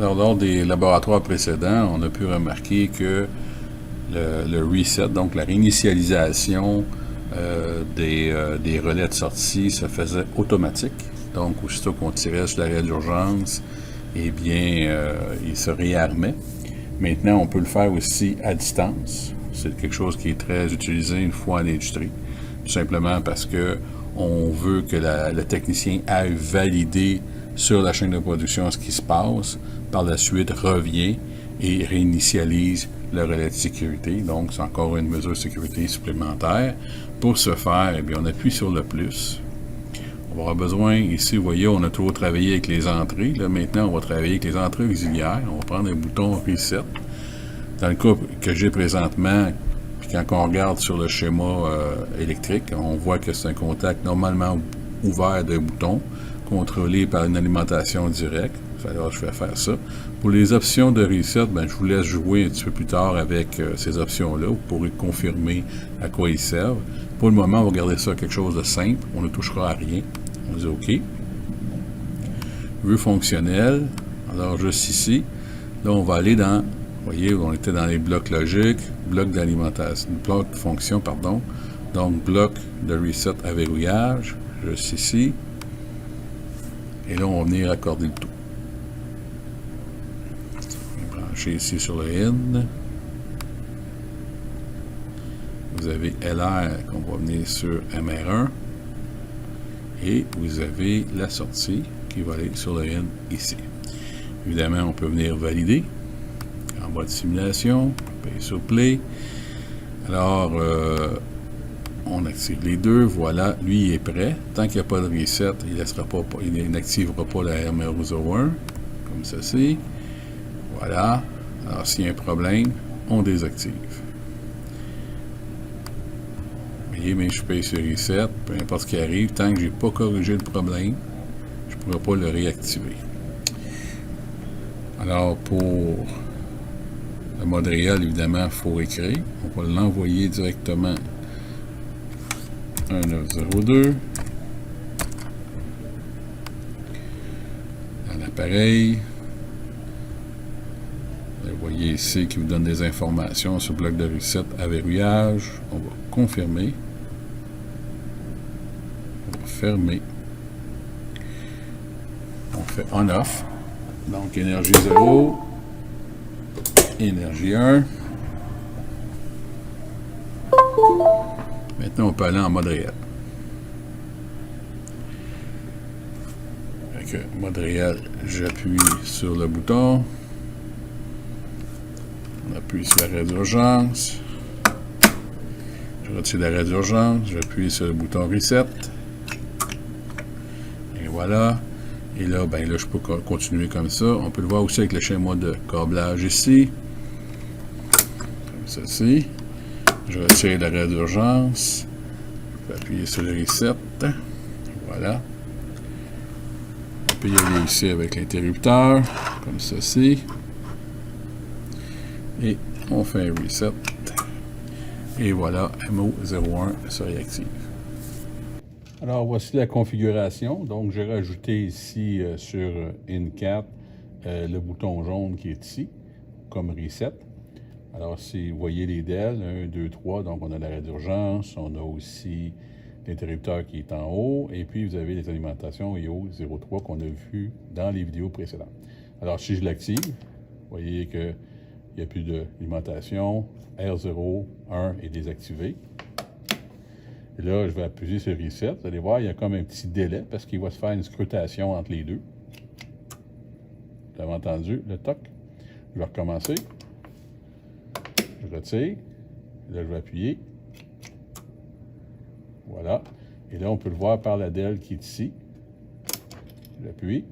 Alors, lors des laboratoires précédents, on a pu remarquer que le reset, donc la réinitialisation des relais de sortie, se faisait automatique. Donc, aussitôt qu'on tirait sur l'arrêt d'urgence, eh bien, il se réarmait. Maintenant, on peut le faire aussi à distance. C'est quelque chose qui est très utilisé une fois en industrie, tout simplement parce que on veut que le technicien aille valider sur la chaîne de production ce qui se passe, par la suite revient et réinitialise le relais de sécurité. Donc, c'est encore une mesure de sécurité supplémentaire. Pour ce faire, eh bien, on appuie sur le plus. On aura besoin, ici, vous voyez, on a toujours travaillé avec les entrées. Là, maintenant, on va travailler avec les entrées auxiliaires. On va prendre un bouton Reset. Dans le cas que j'ai présentement, puis quand on regarde sur le schéma électrique, on voit que c'est un contact normalement ouvert d'un bouton, contrôlé par une alimentation directe. Alors, je vais faire ça. Pour les options de reset, je vous laisse jouer un petit peu plus tard avec ces options-là. Vous pourrez confirmer à quoi ils servent. Pour le moment, on va garder ça quelque chose de simple. On ne touchera à rien. On dit OK. Vue fonctionnelle. Alors, juste ici. Là, on va aller dans, vous voyez, on était dans les blocs logiques, blocs d'alimentation, blocs de fonction, pardon. Donc, bloc de reset à verrouillage, juste ici. Et là, on va venir accorder le tout. On va brancher ici sur le in. Vous avez LR qu'on va venir sur MR1. Et vous avez la sortie qui va aller sur le in ici. Évidemment, on peut venir valider. En bas de simulation, on paye sur Play. Alors, on active les deux. Voilà, lui, il est prêt. Tant qu'il n'y a pas de reset, il n'activera pas la MR01, comme ceci. Voilà. Alors, s'il y a un problème, on désactive. Vous voyez, mais je paye sur reset, peu importe ce qui arrive, tant que je n'ai pas corrigé le problème, je ne pourrai pas le réactiver. Alors, pour le mode réel, évidemment, il faut écrire. On va l'envoyer directement 1902 dans l'appareil. Vous voyez ici qui vous donne des informations sur le bloc de reset à verrouillage. On va confirmer. On va fermer. On fait on-off. Donc, énergie 0, énergie 1. Maintenant, on peut aller en mode réel. Avec mode réel, j'appuie sur le bouton. On appuie sur l'arrêt d'urgence. Je retire l'arrêt d'urgence. J'appuie sur le bouton Reset. Et voilà. Et là, là, je peux continuer comme ça. On peut le voir aussi avec le schéma de câblage ici. Comme ceci. Je retire l'arrêt d'urgence. Je peux appuyer sur le Reset. Voilà. On peut y aller ici avec l'interrupteur. Comme ceci. Et on fait un reset. Et voilà, MO01 se réactive. Alors, voici la configuration. Donc, j'ai rajouté ici sur IN4 le bouton jaune qui est ici, comme reset. Alors, si vous voyez les DEL, 1, 2, 3, donc on a l'arrêt d'urgence, on a aussi l'interrupteur qui est en haut, et puis vous avez les alimentations IO 03 qu'on a vu dans les vidéos précédentes. Alors, si je l'active, vous voyez que il n'y a plus d'alimentation. R01 est désactivé. Et là, je vais appuyer sur Reset. Vous allez voir, il y a comme un petit délai parce qu'il va se faire une scrutation entre les deux. Vous avez entendu le toc. Je vais recommencer. Je retire. Là, je vais appuyer. Voilà. Et là, on peut le voir par la DEL qui est ici. J'appuie.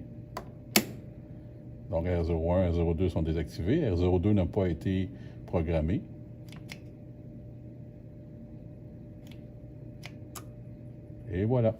Donc, R01 et R02 sont désactivés. R02 n'a pas été programmé. Et voilà.